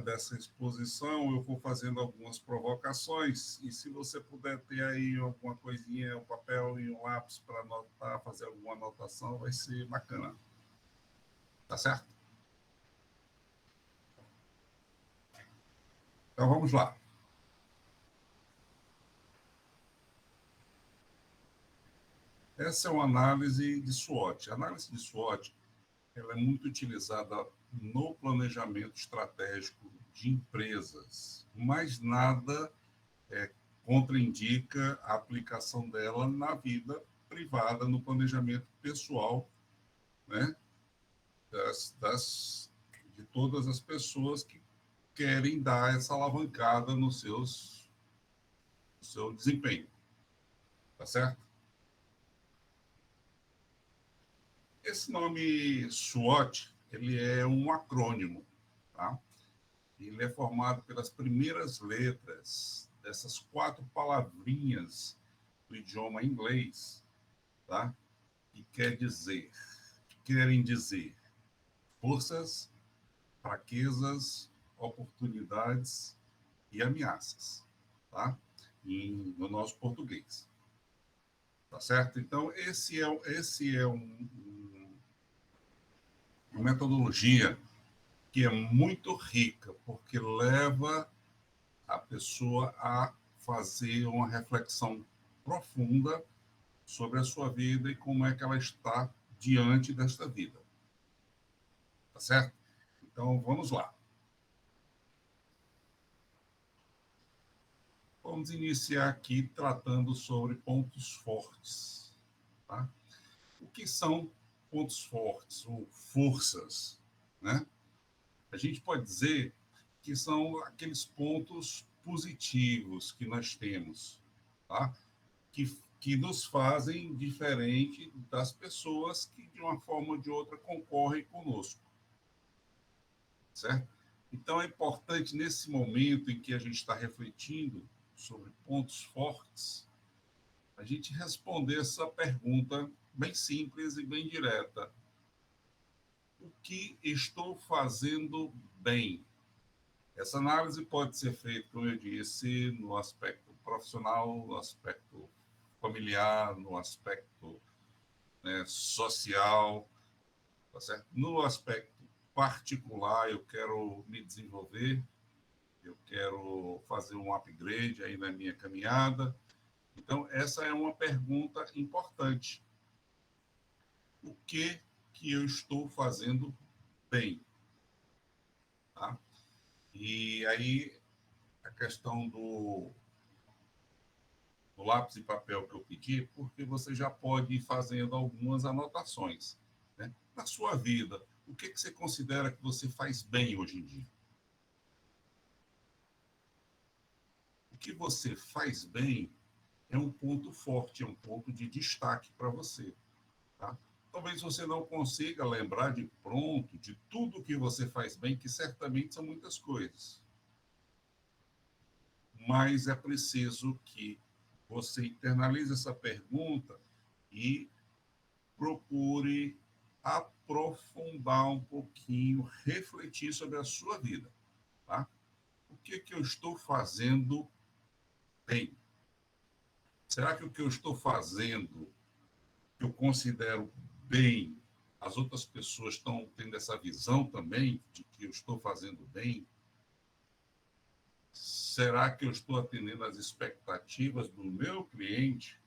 dessa exposição, eu vou fazendo algumas provocações, e se você puder ter aí alguma coisinha, um papel e um lápis para anotar, fazer alguma anotação, vai ser bacana. Tá certo? Então, vamos lá. Essa é uma análise de SWOT. A análise de SWOT ela é muito utilizada no planejamento estratégico de empresas, mas nada contraindica a aplicação dela na vida privada, no planejamento pessoal, né, de todas as pessoas que querem dar essa alavancada no seu desempenho. Tá certo? Esse nome SWOT, ele é um acrônimo, tá? Ele é formado pelas primeiras letras dessas 4 palavrinhas do idioma inglês, tá? Que querem dizer forças, fraquezas, oportunidades e ameaças, tá? No nosso português. Tá certo? Então, esse é uma metodologia que é muito rica, porque leva a pessoa a fazer uma reflexão profunda sobre a sua vida e como é que ela está diante desta vida. Tá certo? Então, vamos lá. Vamos iniciar aqui tratando sobre pontos fortes. Tá? O que são pontos fortes ou forças? Né? A gente pode dizer que são aqueles pontos positivos que nós temos, tá? que nos fazem diferente das pessoas que, de uma forma ou de outra, concorrem conosco. Certo? Então, é importante, nesse momento em que a gente está refletindo sobre pontos fortes, a gente responder essa pergunta bem simples e bem direta. O que estou fazendo bem? Essa análise pode ser feita, como eu disse, no aspecto profissional, no aspecto familiar, no aspecto social, tá certo? No aspecto particular, eu quero me desenvolver, eu quero fazer um upgrade aí na minha caminhada. Então, essa é uma pergunta importante. O que eu estou fazendo bem? Tá? E aí, a questão do lápis e papel que eu pedi, porque você já pode ir fazendo algumas anotações. Né? Na sua vida, o que você considera que você faz bem hoje em dia? O que você faz bem é um ponto forte, é um ponto de destaque para você. Tá? Talvez você não consiga lembrar de pronto de tudo que você faz bem, que certamente são muitas coisas. Mas é preciso que você internalize essa pergunta e procure aprofundar um pouquinho, refletir sobre a sua vida. Tá? O que eu estou fazendo bem? Será que o que eu estou fazendo, que eu considero bem, as outras pessoas estão tendo essa visão também de que eu estou fazendo bem? Será que eu estou atendendo às expectativas do meu cliente?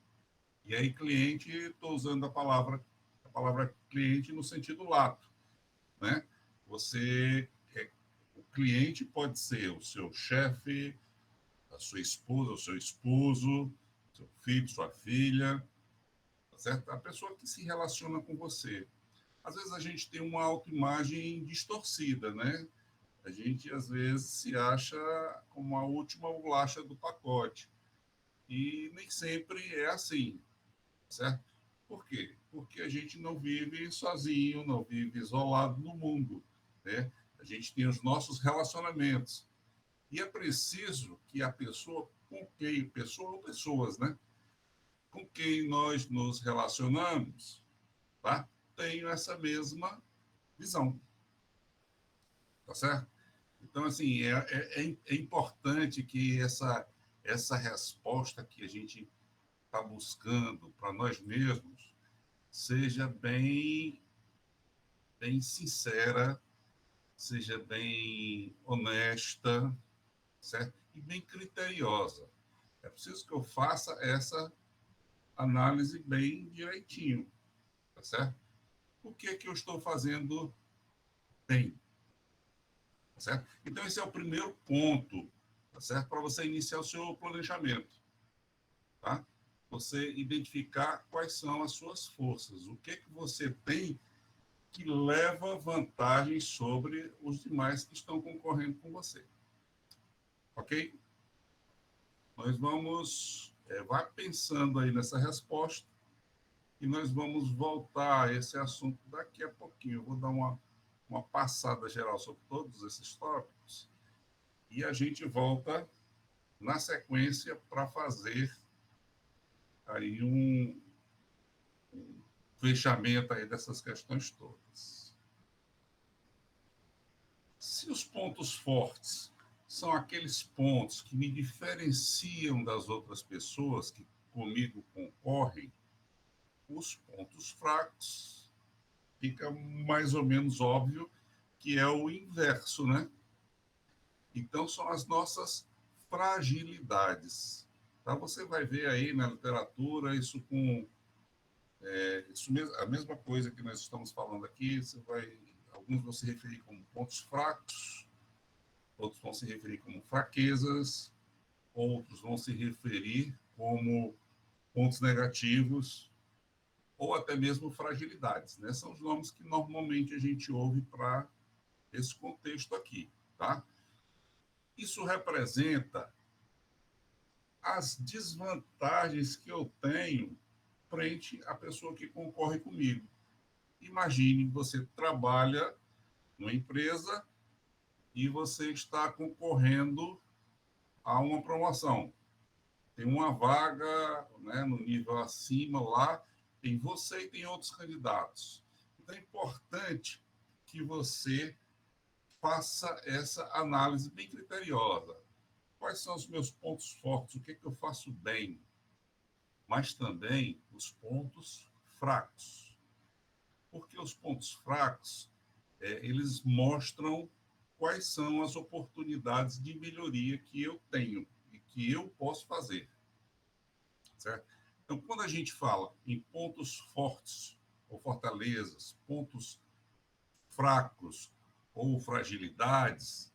E aí, cliente, estou usando a palavra cliente no sentido lato, né? O cliente pode ser o seu chefe, a sua esposa, o seu esposo, seu filho, sua filha, tá certo? A pessoa que se relaciona com você. Às vezes a gente tem uma autoimagem distorcida, né? A gente, às vezes, se acha como a última bolacha do pacote. E nem sempre é assim, certo? Por quê? Porque a gente não vive sozinho, não vive isolado no mundo, né? A gente tem os nossos relacionamentos. E é preciso que a pessoa pessoa ou pessoas, né? Com quem nós nos relacionamos, tá? Tenham essa mesma visão, tá certo? Então, assim, é importante que essa resposta que a gente está buscando para nós mesmos seja bem sincera, seja bem honesta, certo? E bem criteriosa. É preciso que eu faça essa análise bem direitinho, tá certo? O que é que eu estou fazendo bem, tá certo? Então, esse é o primeiro ponto, tá certo? Para você iniciar o seu planejamento, tá? Você identificar quais são as suas forças, o que é que você tem que leva vantagem sobre os demais que estão concorrendo com você, ok? Nós vamos, vá pensando aí nessa resposta e nós vamos voltar a esse assunto daqui a pouquinho. Eu vou dar uma passada geral sobre todos esses tópicos e a gente volta na sequência para fazer aí um fechamento aí dessas questões todas. Se os pontos fortes são aqueles pontos que me diferenciam das outras pessoas que comigo concorrem, os pontos fracos fica mais ou menos óbvio que é o inverso, né? Então, são as nossas fragilidades. Tá? Você vai ver aí na literatura isso com isso mesmo, a mesma coisa que nós estamos falando aqui. Alguns vão se referir como pontos fracos, outros vão se referir como fraquezas, outros vão se referir como pontos negativos ou até mesmo fragilidades, né? São os nomes que normalmente a gente ouve para esse contexto aqui, tá? Isso representa as desvantagens que eu tenho frente à pessoa que concorre comigo. Imagine, você trabalha numa empresa e você está concorrendo a uma promoção. Tem uma vaga, né, no nível acima lá, tem você e tem outros candidatos. Então é importante que você faça essa análise bem criteriosa. Quais são os meus pontos fortes? O que é que eu faço bem? Mas também os pontos fracos. Porque os pontos fracos, eles mostram quais são as oportunidades de melhoria que eu tenho e que eu posso fazer, certo? Então, quando a gente fala em pontos fortes ou fortalezas, pontos fracos ou fragilidades,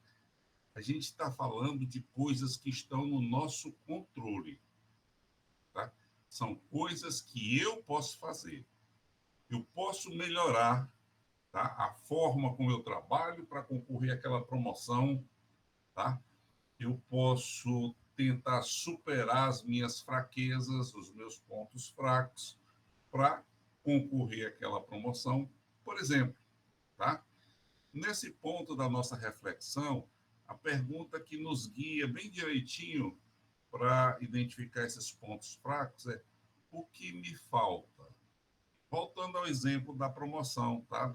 a gente está falando de coisas que estão no nosso controle, tá? São coisas que eu posso fazer. Eu posso melhorar, tá, a forma como eu trabalho para concorrer àquela promoção, tá? Eu posso tentar superar as minhas fraquezas, os meus pontos fracos, para concorrer àquela promoção. Por exemplo, tá? Nesse ponto da nossa reflexão, a pergunta que nos guia bem direitinho para identificar esses pontos fracos é: o que me falta? Voltando ao exemplo da promoção, tá?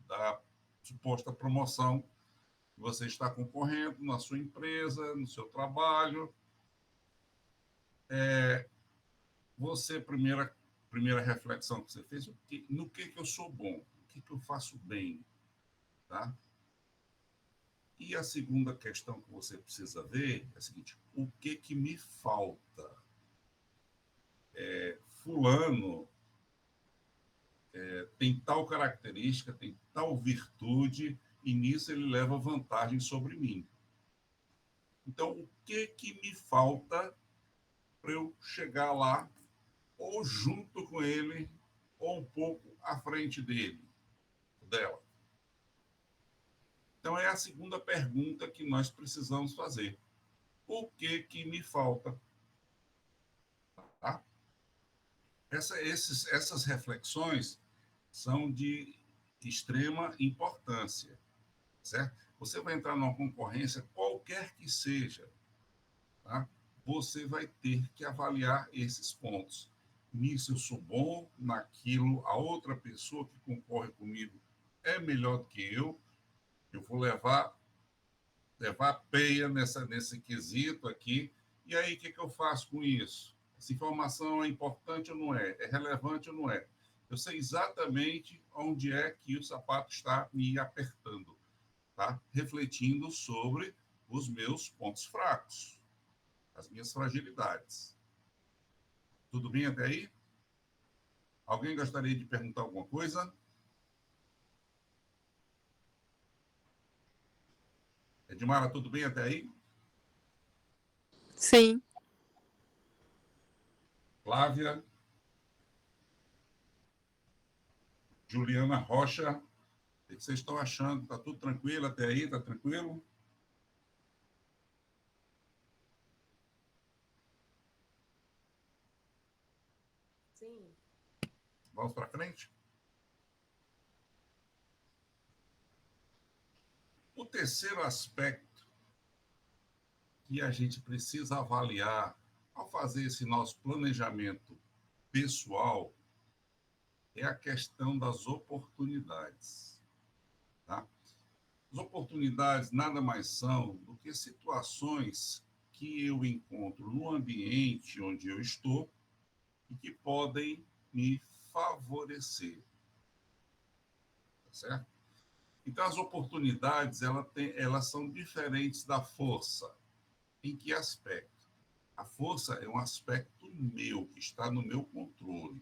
Da suposta promoção que você está concorrendo na sua empresa, no seu trabalho. Você, primeira reflexão que você fez, no que eu sou bom? O que eu faço bem? Tá? E a segunda questão que você precisa ver é a seguinte: o que me falta? Fulano tem tal característica, tem tal virtude, e nisso ele leva vantagem sobre mim. Então, o que me falta para eu chegar lá, ou junto com ele, ou um pouco à frente dela? Então, é a segunda pergunta que nós precisamos fazer. O que me falta? Tá? Essas reflexões são de extrema importância, certo? Você vai entrar numa concorrência, qualquer que seja, tá? Você vai ter que avaliar esses pontos. Nisso eu sou bom, naquilo a outra pessoa que concorre comigo é melhor do que eu vou levar levar peia nesse quesito aqui. E aí, o que eu faço com isso? Essa informação é importante ou não é? É relevante ou não é? Eu sei exatamente onde é que o sapato está me apertando, tá? Refletindo sobre os meus pontos fracos, as minhas fragilidades. Tudo bem até aí? Alguém gostaria de perguntar alguma coisa? Edmara, tudo bem até aí? Sim. Flávia, Juliana Rocha, o que vocês estão achando? Está tudo tranquilo até aí? Está tranquilo? Sim. Vamos para frente? O terceiro aspecto que a gente precisa avaliar ao fazer esse nosso planejamento pessoal é a questão das oportunidades. Tá? As oportunidades nada mais são do que situações que eu encontro no ambiente onde eu estou e que podem me favorecer, tá certo? Então, as oportunidades elas são diferentes da força. Em que aspecto? A força é um aspecto meu, que está no meu controle.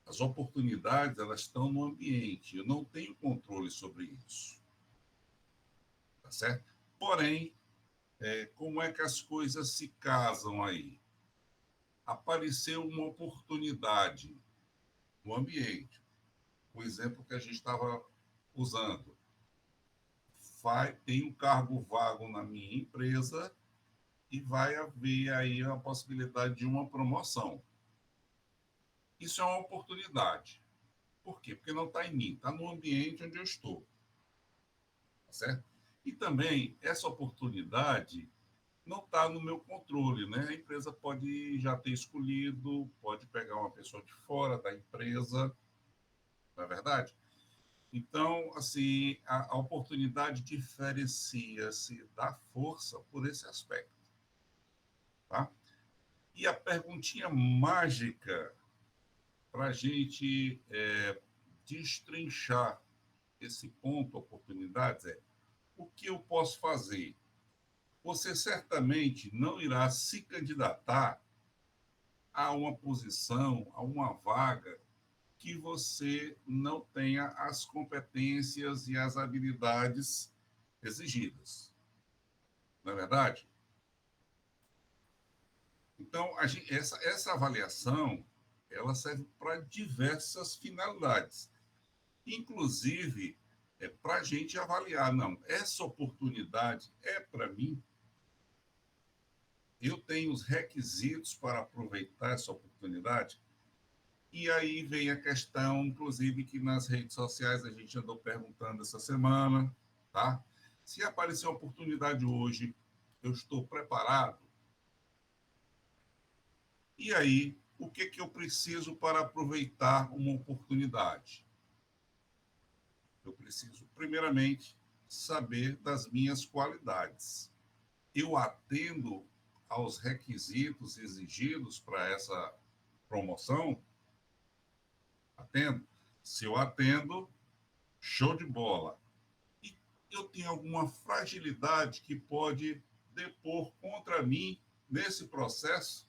As oportunidades, elas estão no ambiente. Eu não tenho controle sobre isso. Tá certo? Porém, como é que as coisas se casam aí? Apareceu uma oportunidade no ambiente. O exemplo que a gente estava usando. Tem um cargo vago na minha empresa e vai haver aí a possibilidade de uma promoção. Isso é uma oportunidade. Por quê? Porque não está em mim, está no ambiente onde eu estou. Tá certo? E também, essa oportunidade não está no meu controle, né? A empresa pode já ter escolhido, pode pegar uma pessoa de fora da empresa, não é verdade? Então, assim, a oportunidade diferencia-se da força por esse aspecto, tá? E a perguntinha mágica para a gente destrinchar esse ponto, oportunidades, é o que eu posso fazer? Você certamente não irá se candidatar a uma posição, a uma vaga que você não tenha as competências e as habilidades exigidas. Não é verdade? Então, essa avaliação ela serve para diversas finalidades, inclusive para a gente avaliar, não, essa oportunidade é para mim, eu tenho os requisitos para aproveitar essa oportunidade. E aí vem a questão, inclusive, que nas redes sociais a gente andou perguntando essa semana, tá? Se aparecer uma oportunidade hoje, eu estou preparado? E aí, o que eu preciso para aproveitar uma oportunidade? Eu preciso, primeiramente, saber das minhas qualidades. Eu atendo aos requisitos exigidos para essa promoção? Atendo? Se eu atendo, show de bola. E eu tenho alguma fragilidade que pode depor contra mim nesse processo?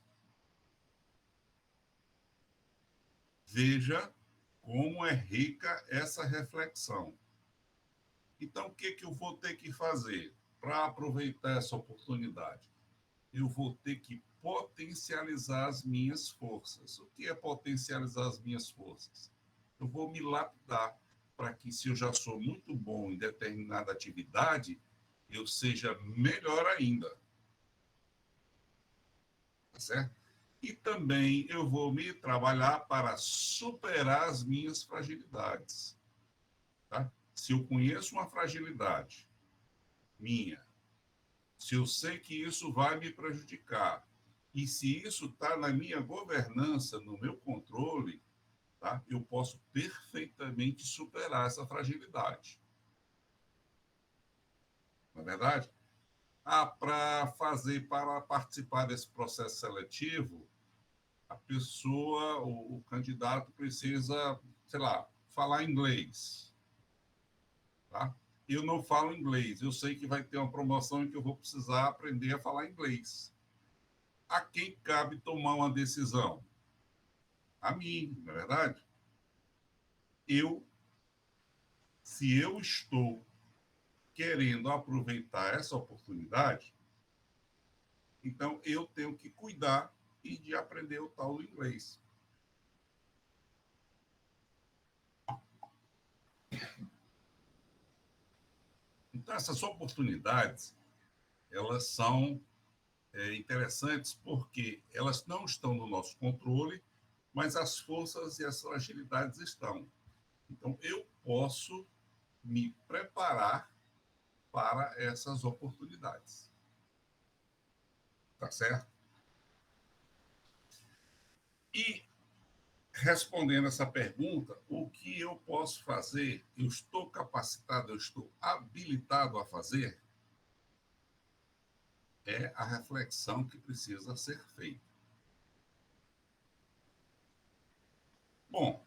Veja como é rica essa reflexão. Então, o que eu vou ter que fazer para aproveitar essa oportunidade? Eu vou ter que potencializar as minhas forças. O que é potencializar as minhas forças? Eu vou me lapidar para que, se eu já sou muito bom em determinada atividade, eu seja melhor ainda. Tá certo? E também eu vou me trabalhar para superar as minhas fragilidades. Tá? Se eu conheço uma fragilidade minha, se eu sei que isso vai me prejudicar, e se isso está na minha governança, no meu controle, tá? Eu posso perfeitamente superar essa fragilidade. Não é verdade? Para participar desse processo seletivo, a pessoa, o candidato precisa, sei lá, falar inglês, tá? Eu não falo inglês, eu sei que vai ter uma promoção em que eu vou precisar aprender a falar inglês. A quem cabe tomar uma decisão? A mim, não é verdade? Eu, se eu estou querendo aproveitar essa oportunidade, então eu tenho que cuidar e de aprender o tal do inglês. Então, essas oportunidades, elas são interessantes porque elas não estão no nosso controle, mas as forças e as fragilidades estão. Então, eu posso me preparar para essas oportunidades. Tá certo? E, respondendo essa pergunta, o que eu posso fazer? Eu estou capacitado, eu estou habilitado a fazer? É a reflexão que precisa ser feita. Bom,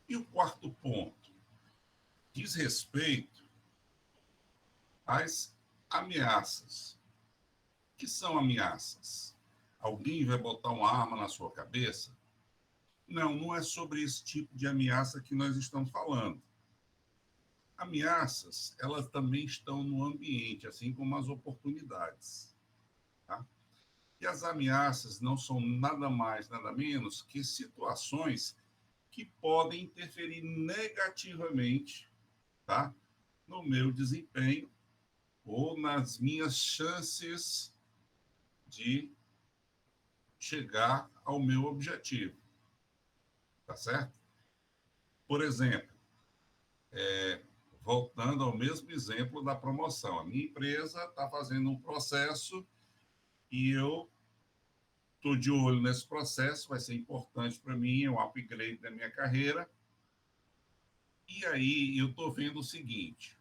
e o quarto ponto diz respeito às ameaças. O que são ameaças? Alguém vai botar uma arma na sua cabeça? Não, não é sobre esse tipo de ameaça que nós estamos falando. Ameaças, elas também estão no ambiente, assim como as oportunidades. Tá? E as ameaças não são nada mais, nada menos que situações que podem interferir negativamente, tá, no meu desempenho ou nas minhas chances de chegar ao meu objetivo, tá certo? Por exemplo, voltando ao mesmo exemplo da promoção, a minha empresa está fazendo um processo e eu estou de olho nesse processo, vai ser importante para mim, é um upgrade da minha carreira. E aí eu estou vendo o seguinte: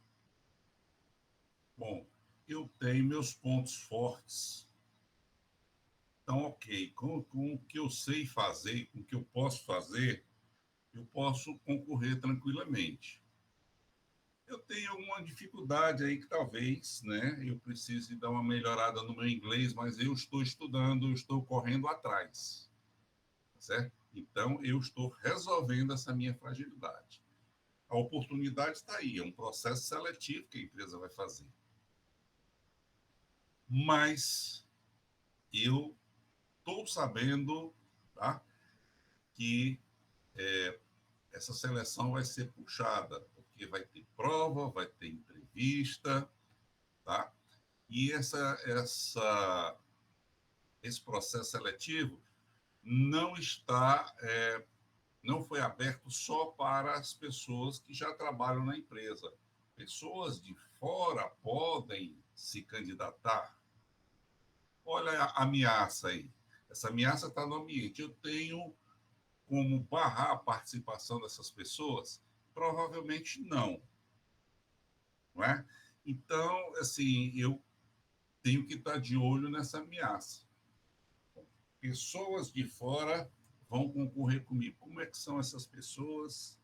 bom, eu tenho meus pontos fortes. Então, ok, com o que eu sei fazer, com o que eu posso fazer, eu posso concorrer tranquilamente. Eu tenho alguma dificuldade aí que talvez, né, eu precise dar uma melhorada no meu inglês, mas eu estou estudando, eu estou correndo atrás, certo? Então, eu estou resolvendo essa minha fragilidade. A oportunidade está aí, é um processo seletivo que a empresa vai fazer. Mas eu estou sabendo, tá, que essa seleção vai ser puxada, porque vai ter prova, vai ter entrevista, tá? E esse processo seletivo não está, não foi aberto só para as pessoas que já trabalham na empresa. Pessoas de fora podem se candidatar. Olha a ameaça aí. Essa ameaça está no ambiente. Eu tenho como barrar a participação dessas pessoas? Provavelmente não, não é? Então, assim, eu tenho que estar de olho nessa ameaça. Pessoas de fora vão concorrer comigo. Como é que são essas pessoas?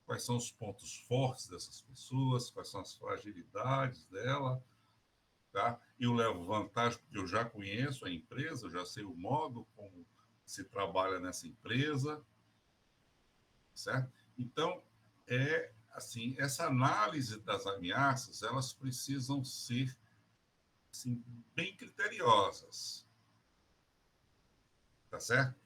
Quais são os pontos fortes dessas pessoas? Quais são as fragilidades dela? Tá? Eu levo vantagem porque eu já conheço a empresa, eu já sei o modo como se trabalha nessa empresa, certo? Então, assim, essa análise das ameaças, elas precisam ser assim, bem criteriosas, tá certo?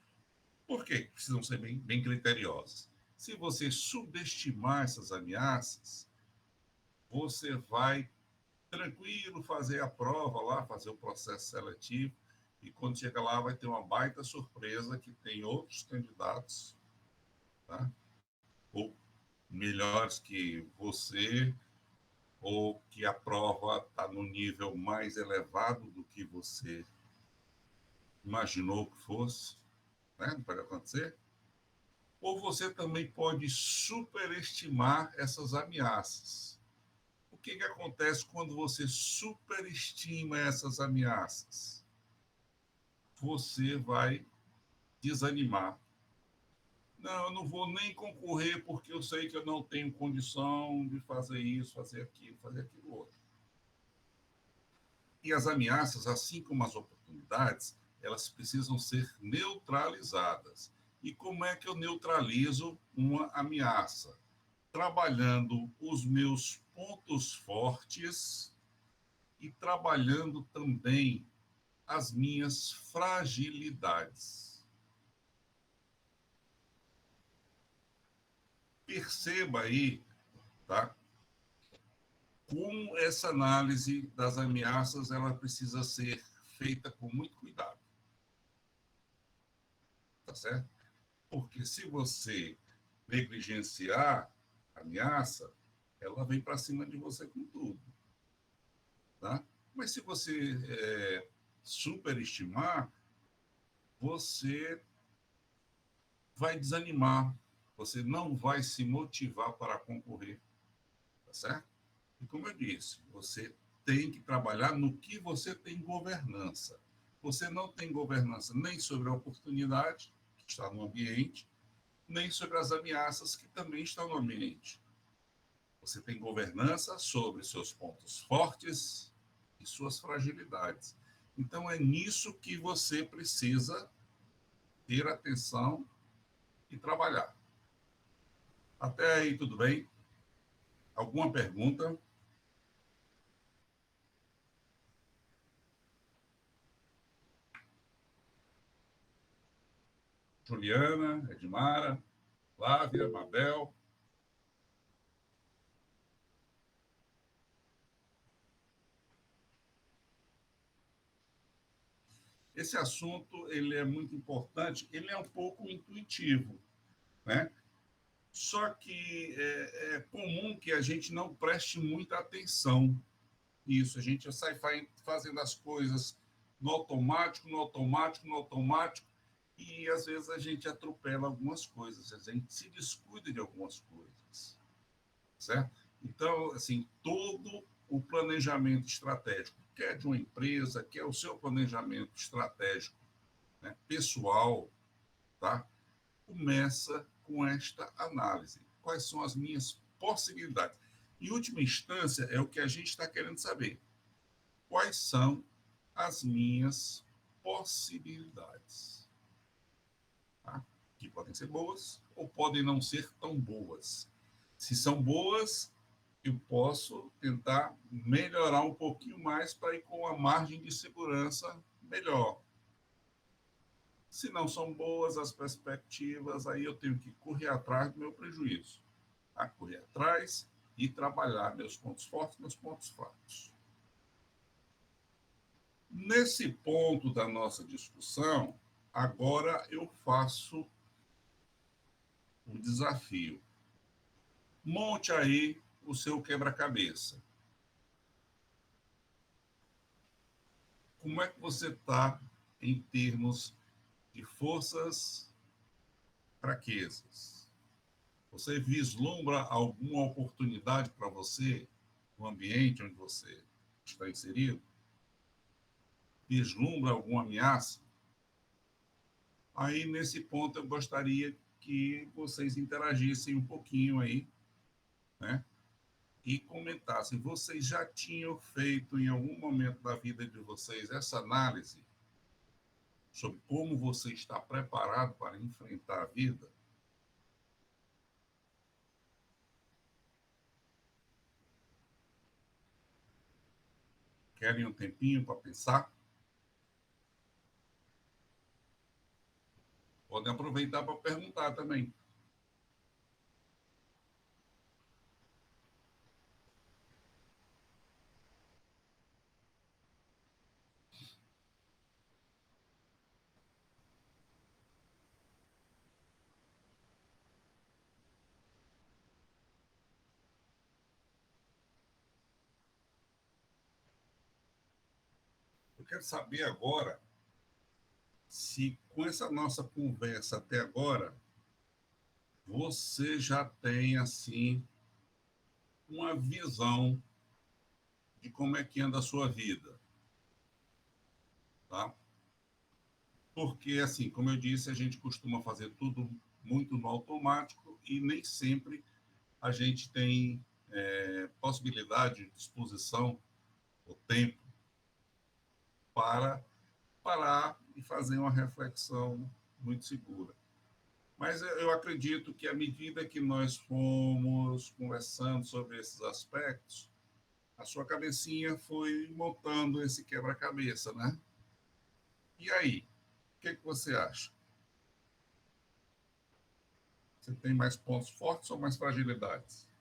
Por que precisam ser bem criteriosas? Se você subestimar essas ameaças, você vai tranquilo fazer a prova lá, fazer o processo seletivo, e quando chega lá vai ter uma baita surpresa que tem outros candidatos, tá? Ou melhores que você, ou que a prova está no nível mais elevado do que você imaginou que fosse, né? Não pode acontecer. Ou você também pode superestimar essas ameaças. que acontece quando você superestima essas ameaças? Você vai desanimar. Não, eu não vou nem concorrer porque eu sei que eu não tenho condição de fazer isso, fazer aquilo outro. E as ameaças, assim como as oportunidades, elas precisam ser neutralizadas. E como é que eu neutralizo uma ameaça? Trabalhando os meus pontos fortes e trabalhando também as minhas fragilidades. Perceba aí, tá? Como essa análise das ameaças ela precisa ser feita com muito cuidado, tá certo? Porque se você negligenciar a ameaça, ela vem para cima de você com tudo, tá? Mas se você superestimar, você vai desanimar, você não vai se motivar para concorrer, tá certo? E como eu disse, você tem que trabalhar no que você tem governança. Você não tem governança nem sobre a oportunidade, que está no ambiente, nem sobre as ameaças, que também estão no ambiente. Você tem governança sobre seus pontos fortes e suas fragilidades. Então, é nisso que você precisa ter atenção e trabalhar. Até aí, tudo bem? Alguma pergunta? Juliana, Edmara, Flávia, Mabel. Esse assunto ele é muito importante, ele é um pouco intuitivo, né? Só que é comum que a gente não preste muita atenção nisso. A gente sai fazendo as coisas no automático, no automático, no automático, e às vezes a gente atropela algumas coisas, a gente se descuida de algumas coisas, certo? Então, assim, todo o planejamento estratégico, quer de uma empresa, quer o seu planejamento estratégico, né, pessoal, tá? Começa com esta análise. Quais são as minhas possibilidades? Em última instância, é o que a gente está querendo saber. Quais são as minhas possibilidades? Tá? Que podem ser boas ou podem não ser tão boas. Se são boas, eu posso tentar melhorar um pouquinho mais para ir com a margem de segurança melhor. Se não são boas as perspectivas, aí eu tenho que correr atrás do meu prejuízo. Tá? Correr atrás e trabalhar meus pontos fortes, meus pontos fracos. Nesse ponto da nossa discussão, agora eu faço um desafio. Monte aí o seu quebra-cabeça. Como é que você está em termos de forças, fraquezas? Você vislumbra alguma oportunidade para você no ambiente onde você está inserido? Vislumbra alguma ameaça? Aí, nesse ponto, eu gostaria que vocês interagissem um pouquinho aí, né? E comentassem. Vocês já tinham feito em algum momento da vida de vocês essa análise sobre como você está preparado para enfrentar a vida? Querem um tempinho para pensar? Podem aproveitar para perguntar também. Eu quero saber agora se, com essa nossa conversa até agora, você já tem, assim, uma visão de como é que anda a sua vida, tá? Porque, assim, como eu disse, a gente costuma fazer tudo muito no automático e nem sempre a gente tem possibilidade, disposição, o tempo para parar e fazer uma reflexão muito segura. Mas eu acredito que à medida que nós fomos conversando sobre esses aspectos, a sua cabecinha foi montando esse quebra-cabeça, né? E aí, o que você acha? Você tem mais pontos fortes ou mais fragilidades?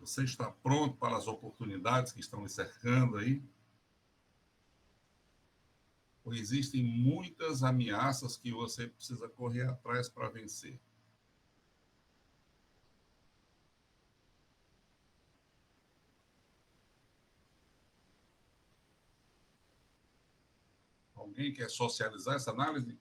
Você está pronto para as oportunidades que estão lhe cercando aí? Ou existem muitas ameaças que você precisa correr atrás para vencer? Alguém quer socializar essa análise?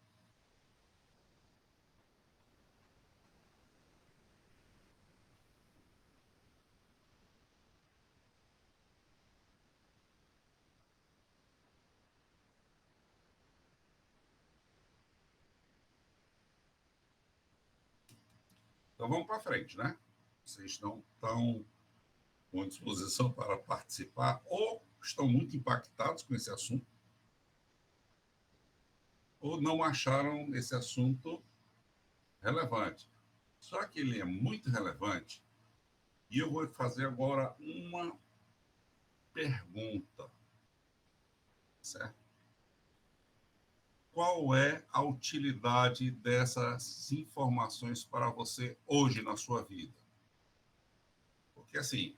Então vamos para frente, né? Vocês não estão com disposição para participar ou estão muito impactados com esse assunto ou não acharam esse assunto relevante. Só que ele é muito relevante e eu vou fazer agora uma pergunta, certo? Qual é a utilidade dessas informações para você hoje na sua vida? Porque, assim,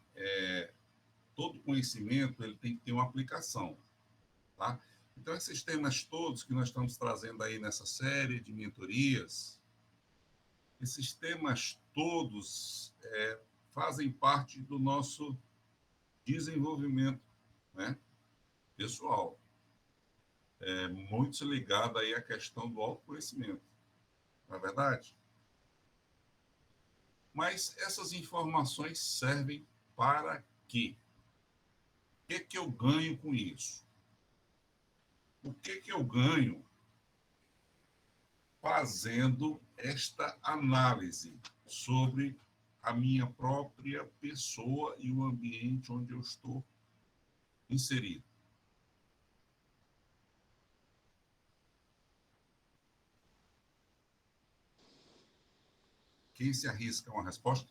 todo conhecimento ele tem que ter uma aplicação, tá? Então, esses temas todos que nós estamos trazendo aí nessa série de mentorias, esses temas todos fazem parte do nosso desenvolvimento, né, pessoal. Muito ligado aí à questão do autoconhecimento, não é verdade? Mas essas informações servem para quê? O que eu ganho com isso? O que eu ganho fazendo esta análise sobre a minha própria pessoa e o ambiente onde eu estou inserido? Quem se arrisca a uma resposta?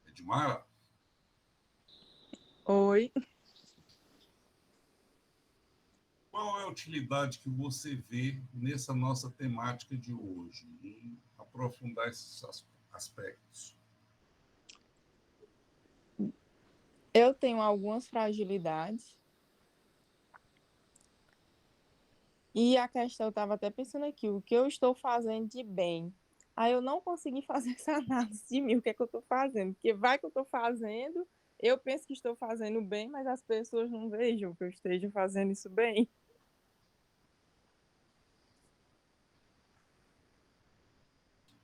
Edmara? Oi. Qual é a utilidade que você vê nessa nossa temática de hoje, em aprofundar esses aspectos? Eu tenho algumas fragilidades. E a questão, eu estava até pensando aqui, o que eu estou fazendo de bem? Aí eu não consegui fazer essa análise de mim, o que é que eu estou fazendo? Porque vai que eu estou fazendo, eu penso que estou fazendo bem, mas as pessoas não vejam que eu esteja fazendo isso bem.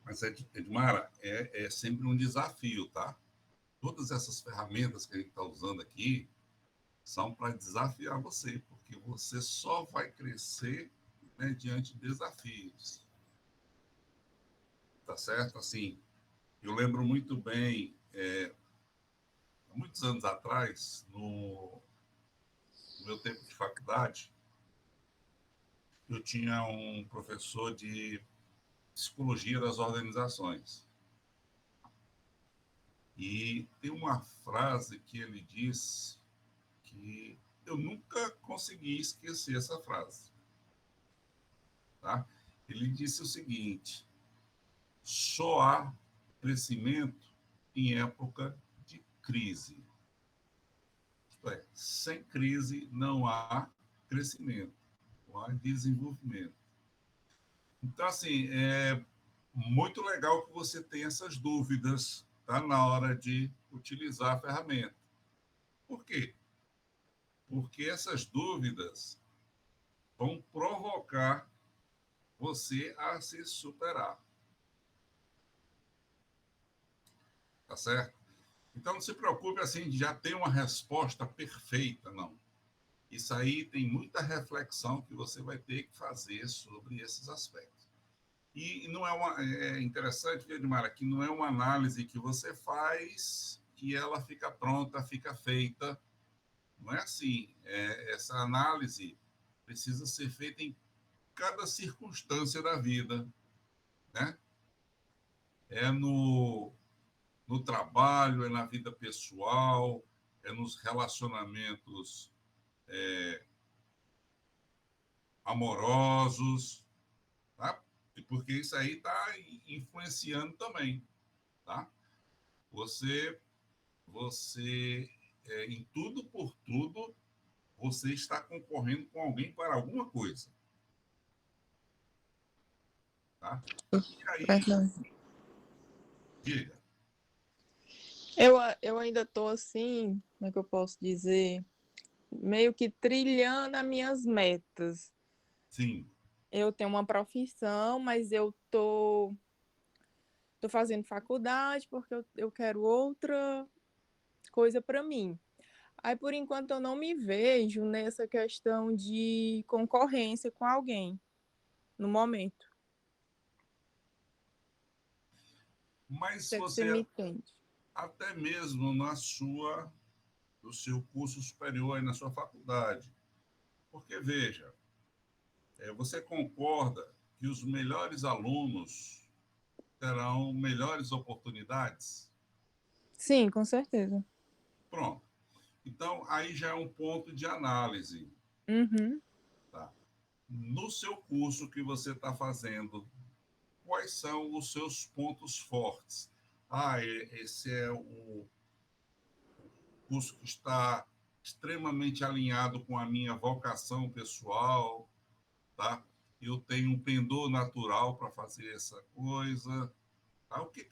Mas, Edmara, é sempre um desafio, tá? Todas essas ferramentas que a gente está usando aqui são para desafiar você, porque você só vai crescer, né, diante de desafios, tá certo? Assim, eu lembro muito bem, há muitos anos atrás, no meu tempo de faculdade, eu tinha um professor de psicologia das organizações. E tem uma frase que ele diz que eu nunca consegui esquecer essa frase. Tá? Ele disse o seguinte: só há crescimento em época de crise. Isto é, sem crise não há crescimento, não há desenvolvimento. Então, assim, é muito legal que você tenha essas dúvidas, tá, na hora de utilizar a ferramenta. Por quê? porque essas dúvidas vão provocar você a se superar. Tá certo? Então, não se preocupe assim de já ter uma resposta perfeita, não. Isso aí tem muita reflexão que você vai ter que fazer sobre esses aspectos. E não é interessante, Edmara, que não é uma análise que você faz e ela fica pronta, fica feita. Não é assim. Essa análise precisa ser feita em cada circunstância da vida, né? É no trabalho, é na vida pessoal, é nos relacionamentos amorosos, tá? E porque isso aí está influenciando também, tá? Você, em tudo por tudo, você está concorrendo com alguém para alguma coisa, tá? E aí, Verdade. diga. Eu ainda estou assim, como é que eu posso dizer? Meio que trilhando as minhas metas. Sim. Eu tenho uma profissão, mas eu tô fazendo faculdade porque eu quero outra coisa para mim. Aí, por enquanto, eu não me vejo nessa questão de concorrência com alguém, no momento. Mas Se é que você você, me entende. até mesmo no seu curso superior, aí na sua faculdade, porque, veja, você concorda que os melhores alunos terão melhores oportunidades? Sim, com certeza. Pronto. Então, aí já é um ponto de análise. Uhum. Tá? No seu curso que você está fazendo, quais são os seus pontos fortes? Esse é o curso que está extremamente alinhado com a minha vocação pessoal, tá? Eu tenho um pendor natural para fazer essa coisa. Tá? O que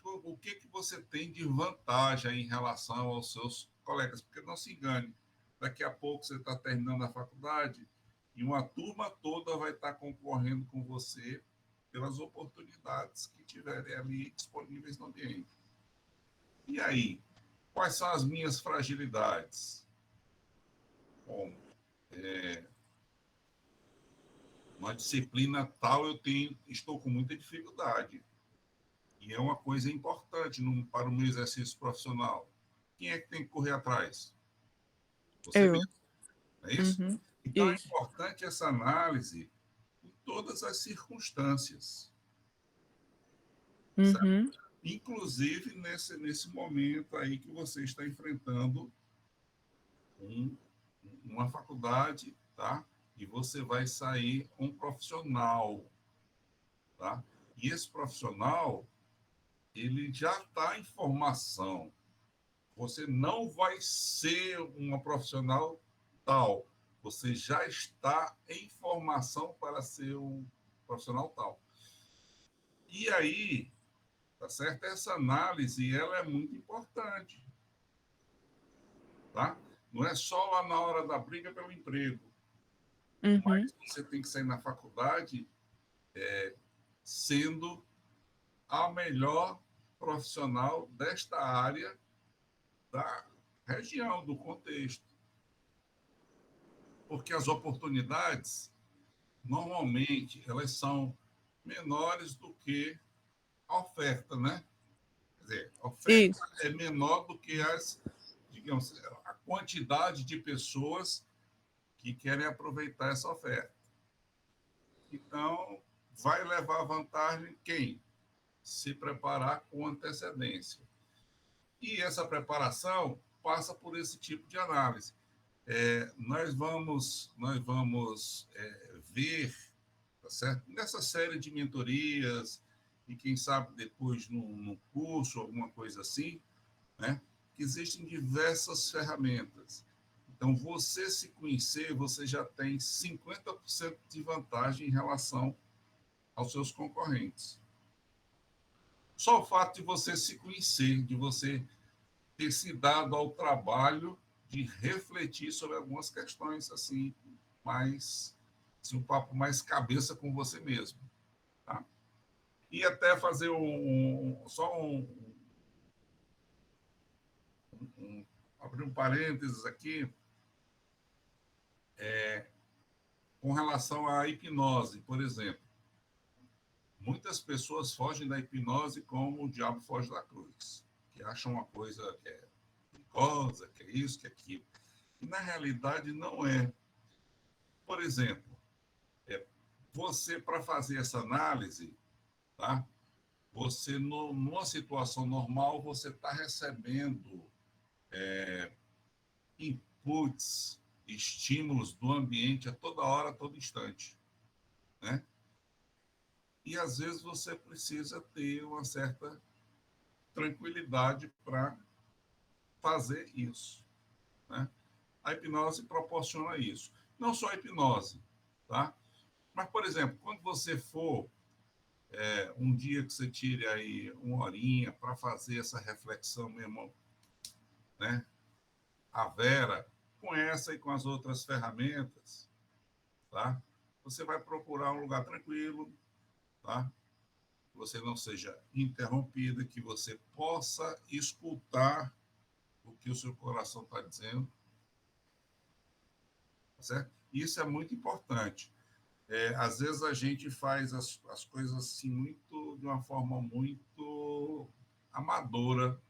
você tem de vantagem em relação aos seus colegas? Porque não se engane, daqui a pouco você está terminando a faculdade e uma turma toda vai estar concorrendo com você pelas oportunidades que tiverem ali disponíveis no ambiente. E aí, quais são as minhas fragilidades? Bom, uma disciplina tal estou com muita dificuldade. E é uma coisa importante para o meu exercício profissional. Quem é que tem que correr atrás? Você Eu. mesmo, não é isso? Uhum. Então é Isso. importante essa análise em todas as circunstâncias, certo? Uhum. Inclusive nesse momento aí que você está enfrentando um, uma faculdade, tá? E você vai sair um profissional, tá? E esse profissional, ele já está em formação. Você não vai ser uma profissional tal. Você já está em formação para ser um profissional tal. E aí, tá certo? Essa análise, ela é muito importante, tá? Não é só lá na hora da briga pelo emprego, Uhum. mas você tem que sair na faculdade sendo a melhor profissional desta área da região, do contexto. Porque as oportunidades normalmente elas são menores do que a oferta, né? Quer dizer, a oferta Isso. é menor do que digamos, a quantidade de pessoas que querem aproveitar essa oferta. Então, vai levar vantagem quem? Se preparar com antecedência. E essa preparação passa por esse tipo de análise. Nós vamos ver, tá certo? Nessa série de mentorias, e quem sabe depois no curso, alguma coisa assim, né? Que existem diversas ferramentas. Então, você se conhecer, você já tem 50% de vantagem em relação aos seus concorrentes. Só o fato de você se conhecer, de você ter se dado ao trabalho de refletir sobre algumas questões, assim, mais, assim, um papo mais cabeça com você mesmo, tá? E até fazer abrir um parênteses aqui, com relação à hipnose, por exemplo. Muitas pessoas fogem da hipnose como o diabo foge da cruz, que acham uma coisa que é perigosa, que é isso, que é aquilo. E, na realidade, não é. Por exemplo, você, para fazer essa análise, tá? Você, numa situação normal, você está recebendo inputs, estímulos do ambiente a toda hora, a todo instante, né? E, às vezes, você precisa ter uma certa tranquilidade para fazer isso, né? A hipnose proporciona isso. Não só a hipnose, tá? Mas, por exemplo, quando você for um dia que você tire aí uma horinha para fazer essa reflexão mesmo, né? A Vera, com essa e com as outras ferramentas, tá? Você vai procurar um lugar tranquilo, tá? Que você não seja interrompido, que você possa escutar o que o seu coração está dizendo, tá certo? Isso é muito importante. Às vezes a gente faz as coisas assim muito de uma forma muito amadora,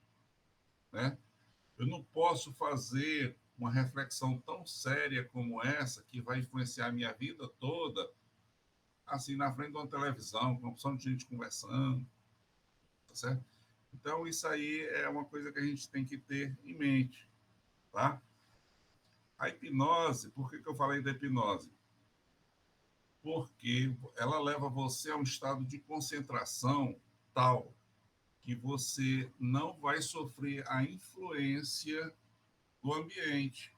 né? Eu não posso fazer uma reflexão tão séria como essa, que vai influenciar a minha vida toda, assim, na frente de uma televisão, com uma opção de gente conversando, tá certo? Então, isso aí é uma coisa que a gente tem que ter em mente, tá? A hipnose, por que eu falei da hipnose? Porque ela leva você a um estado de concentração tal que você não vai sofrer a influência do ambiente,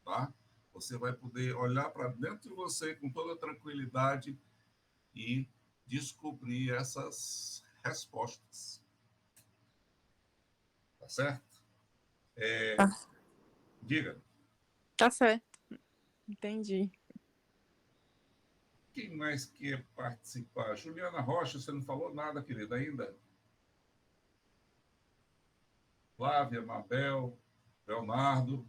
tá? Você vai poder olhar para dentro de você com toda tranquilidade e descobrir essas respostas, tá certo? Tá, Diga, tá certo, entendi. quem mais quer participar? Juliana Rocha, você não falou nada, querida, ainda? Flávia, Mabel, Leonardo.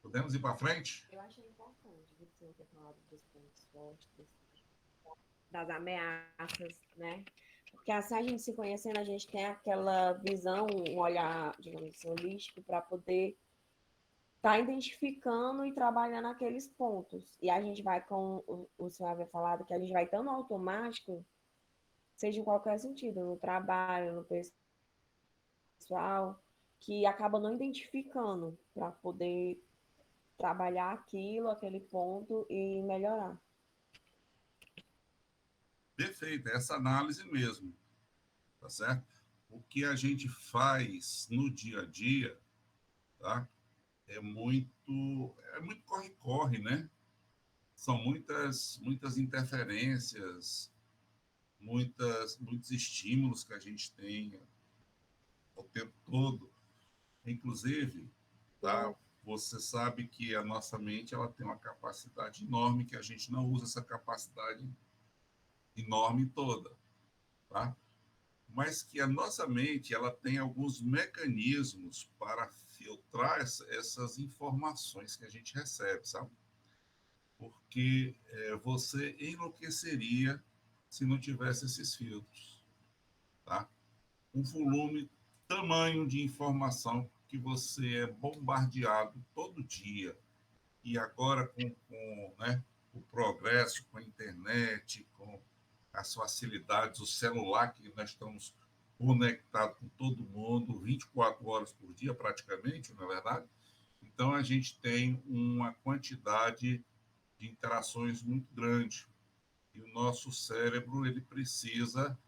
Podemos ir para frente? Eu achei importante você ter falado dos pontos fortes, das ameaças, né? Porque assim a gente se conhecendo, a gente tem aquela visão, um olhar, digamos assim, holístico para poder estar identificando e trabalhando aqueles pontos. E a gente vai, com o senhor havia falado, que a gente vai tão no automático, seja em qualquer sentido, no trabalho, no pessoal, que acaba não identificando para poder trabalhar aquilo, aquele ponto e melhorar. Perfeito, é essa análise mesmo, tá certo? O que a gente faz no dia a dia, tá? É muito corre-corre, né? São muitas interferências, muitos estímulos que a gente tem o tempo todo. Inclusive, tá? Você sabe que a nossa mente ela tem uma capacidade enorme que a gente não usa essa capacidade enorme toda, tá? Mas que a nossa mente ela tem alguns mecanismos para filtrar essas informações que a gente recebe, sabe? Porque você enlouqueceria se não tivesse esses filtros, tá? Um volume tamanho de informação que você é bombardeado todo dia. E agora né, o progresso, com a internet, com as facilidades, o celular que nós estamos conectados com todo mundo 24 horas por dia praticamente, não é verdade? Então a gente tem uma quantidade de interações muito grande e o nosso cérebro ele precisa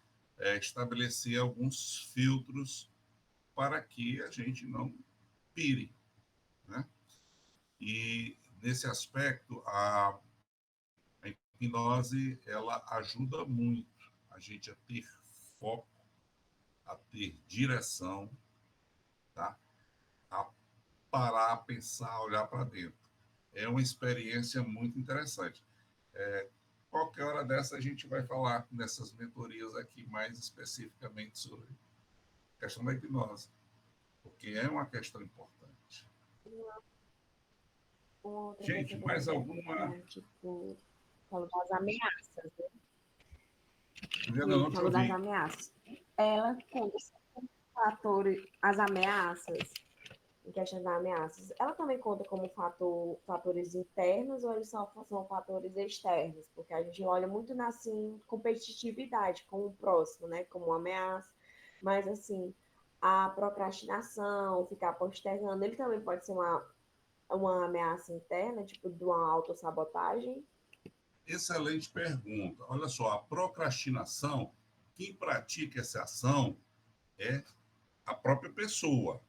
estabelecer alguns filtros para que a gente não pire, né? E nesse aspecto a hipnose ela ajuda muito a gente a ter foco, a ter direção, tá? A parar, a pensar, olhar para dentro. É uma experiência muito interessante. Qualquer hora dessa a gente vai falar nessas mentorias aqui mais especificamente sobre a questão da hipnose, porque é uma questão importante. Uma outra coisa que Gente, eu queria mais alguma? perguntar, tipo, falou das ameaças, né? Juliana, eu E não te falou das ouvi. ameaças. Ela conta como fatores, as ameaças, em questão das ameaças, ela também conta como fatores internos ou eles são fatores externos? Porque a gente olha muito na, assim, competitividade com o próximo, né? Como uma ameaça. Mas, assim, a procrastinação, ficar postergando, ele também pode ser uma ameaça interna, tipo, de uma autossabotagem? Excelente pergunta. Olha só, a procrastinação, quem pratica essa ação é a própria pessoa,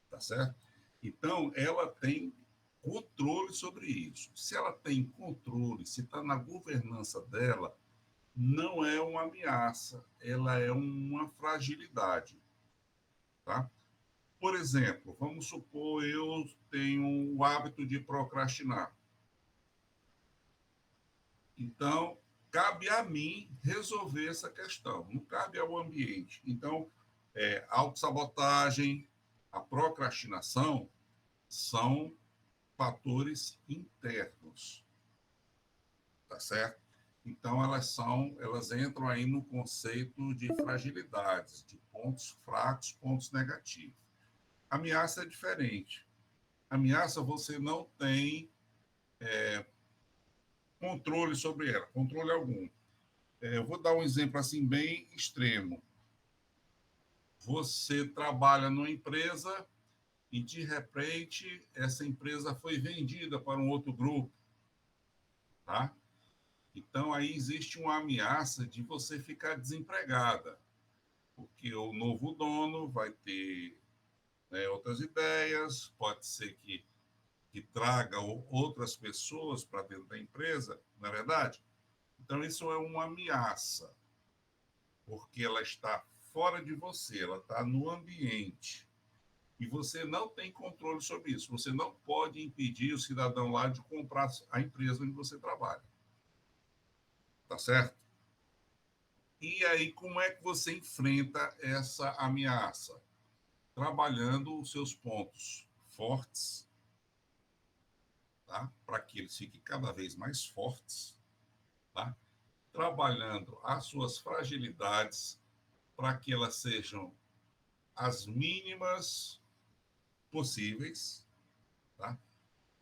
tá certo? Então, ela tem controle sobre isso. Se ela tem controle, se está na governança dela, não é uma ameaça, ela é uma fragilidade, tá? Por exemplo, vamos supor eu tenho o hábito de procrastinar. Então, cabe a mim resolver essa questão, não cabe ao ambiente. Então, autossabotagem, a procrastinação são fatores internos, tá certo? Então, elas entram aí no conceito de fragilidades, de pontos fracos, pontos negativos. Ameaça é diferente. Ameaça você não tem controle sobre ela, controle algum. Eu vou dar um exemplo assim bem extremo. Você trabalha numa empresa e, de repente, essa empresa foi vendida para um outro grupo, tá? Então, aí existe uma ameaça de você ficar desempregada, porque o novo dono vai ter, né, outras ideias, pode ser que traga outras pessoas para dentro da empresa, não é verdade? Então, isso é uma ameaça, porque ela está fora de você, ela está no ambiente. E você não tem controle sobre isso. Você não pode impedir o cidadão lá de comprar a empresa onde você trabalha. Tá certo? E aí, como é que você enfrenta essa ameaça? Trabalhando os seus pontos fortes, tá? Para que eles fiquem cada vez mais fortes, tá? Trabalhando as suas fragilidades para que elas sejam as mínimas possíveis, tá?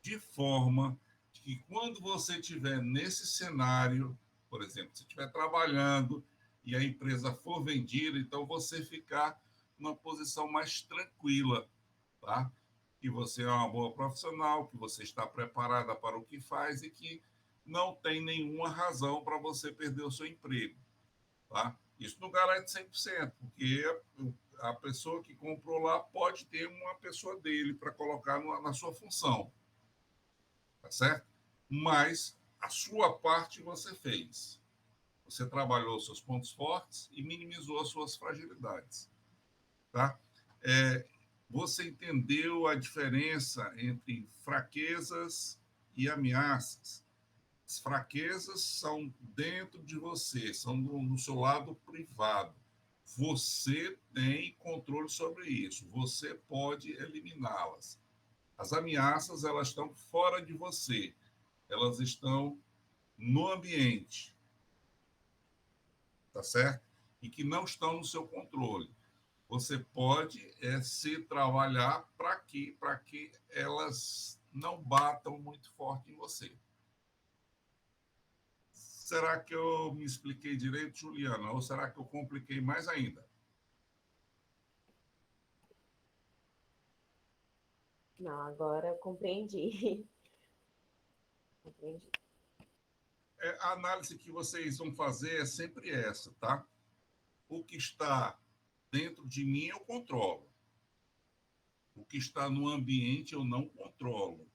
De forma que quando você estiver nesse cenário, por exemplo, se estiver trabalhando e a empresa for vendida, então você ficar numa posição mais tranquila, tá? Que você é uma boa profissional, que você está preparada para o que faz e que não tem nenhuma razão para você perder o seu emprego, tá? Isso não garante 100%, porque a pessoa que comprou lá pode ter uma pessoa dele para colocar na sua função, tá certo? Mas a sua parte você fez. Você trabalhou seus pontos fortes e minimizou as suas fragilidades, tá? É, você entendeu a diferença entre fraquezas e ameaças? As fraquezas são dentro de você, são no seu lado privado. Você tem controle sobre isso, você pode eliminá-las. As ameaças, elas estão fora de você, elas estão no ambiente, tá certo? E que não estão no seu controle. Você pode se trabalhar para que elas não batam muito forte em você. Será que eu me expliquei direito, Juliana? Ou será que eu compliquei mais ainda? Não, agora eu compreendi. Compreendi. A análise que vocês vão fazer é sempre essa, tá? O que está dentro de mim eu controlo. O que está no ambiente eu não controlo.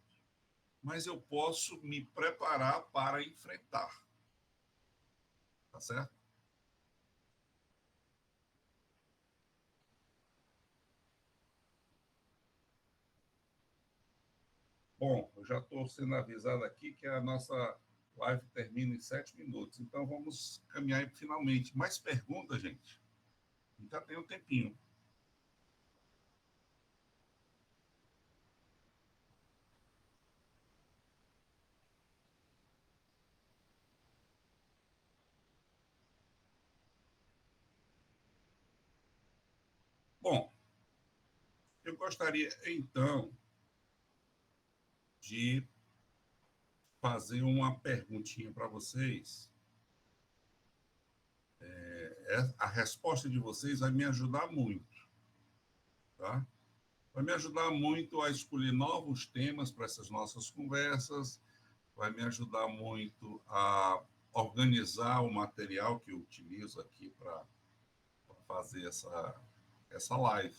Mas eu posso me preparar para enfrentar. Tá certo? Bom, eu já estou sendo avisado aqui que a nossa live termina em 7 minutos, então vamos caminhar finalmente. Mais perguntas, gente? Ainda tem um tempinho. Bom, eu gostaria, então, de fazer uma perguntinha para vocês. A resposta de vocês vai me ajudar muito, tá? Vai me ajudar muito a escolher novos temas para essas nossas conversas, vai me ajudar muito a organizar o material que eu utilizo aqui para fazer essa live,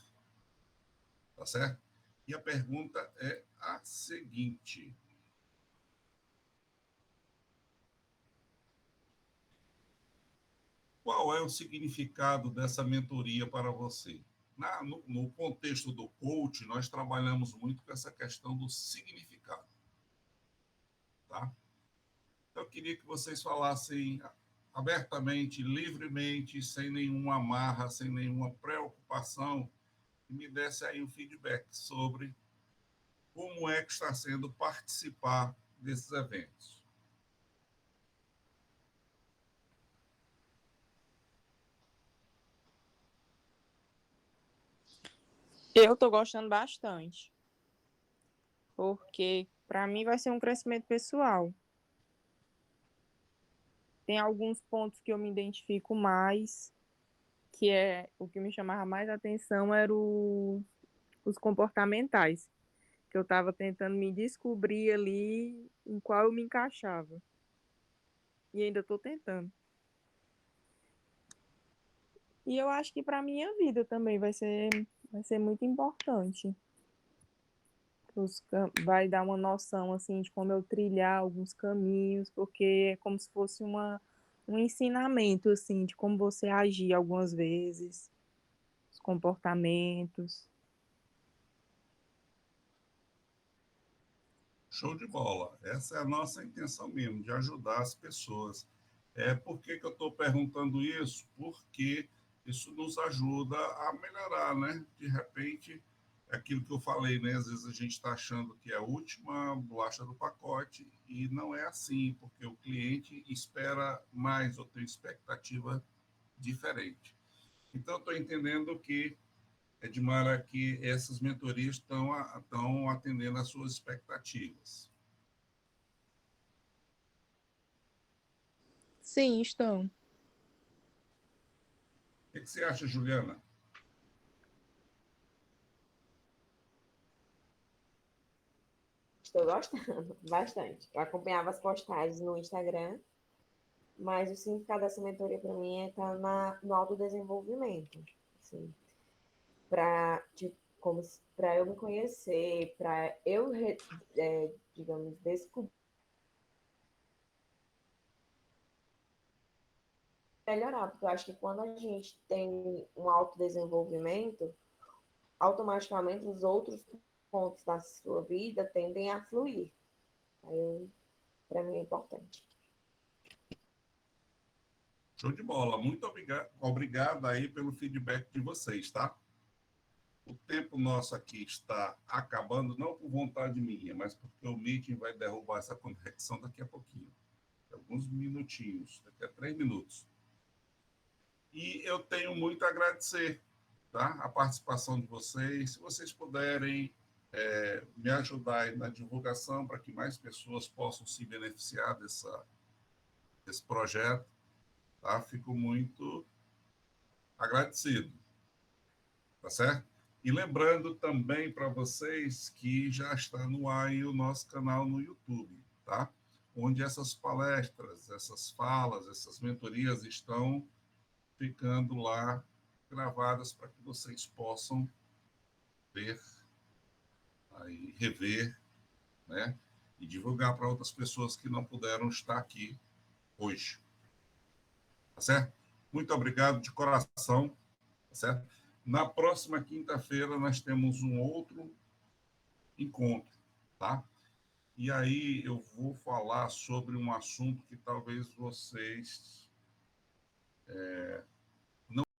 tá certo? E a pergunta é a seguinte: qual é o significado dessa mentoria para você? No contexto do coach, nós trabalhamos muito com essa questão do significado, tá? Então, eu queria que vocês falassem abertamente, livremente, sem nenhuma amarra, sem nenhuma preocupação, e me desse aí um feedback sobre como é que está sendo participar desses eventos. Eu estou gostando bastante, porque para mim vai ser um crescimento pessoal. Tem alguns pontos que eu me identifico mais, que é o que me chamava mais atenção era os comportamentais, que eu estava tentando me descobrir ali em qual eu me encaixava. E ainda estou tentando. E eu acho que para a minha vida também vai ser muito importante. Vai dar uma noção assim de como eu trilhar alguns caminhos, porque é como se fosse um ensinamento assim de como você agir algumas vezes, os comportamentos. Show de bola. Essa é a nossa intenção mesmo, de ajudar as pessoas. Por que eu estou perguntando isso? Porque isso nos ajuda a melhorar, né? De repente, é aquilo que eu falei, né? Às vezes a gente está achando que é a última bolacha do pacote e não é assim, porque o cliente espera mais ou tem expectativa diferente. Então, estou entendendo que, Edmara, que essas mentorias estão atendendo às suas expectativas. Sim, estão. O que você acha, Juliana? Estou gostando bastante. Eu acompanhava as postagens no Instagram, mas o significado dessa mentoria para mim é estar no autodesenvolvimento. Assim, para para eu me conhecer, para eu, digamos, descobrir melhorar, porque eu acho que quando a gente tem um autodesenvolvimento, automaticamente os outros pontos da sua vida tendem a fluir. Aí, para mim é importante. Show de bola. Muito obrigado aí pelo feedback de vocês, tá? O tempo nosso aqui está acabando, não por vontade minha, mas porque o meeting vai derrubar essa conexão daqui a pouquinho. Alguns minutinhos, daqui a 3 minutos. E eu tenho muito a agradecer, tá? A participação de vocês. Se vocês puderem me ajudar aí na divulgação para que mais pessoas possam se beneficiar desse projeto, tá? Fico muito agradecido, tá certo? E lembrando também para vocês que já está no ar aí o nosso canal no YouTube, tá? Onde essas palestras, essas falas, essas mentorias estão ficando lá gravadas para que vocês possam ver, aí, rever, né? E divulgar para outras pessoas que não puderam estar aqui hoje, tá certo? Muito obrigado de coração, tá certo? Na próxima quinta-feira nós temos um outro encontro, tá? E aí eu vou falar sobre um assunto que talvez vocês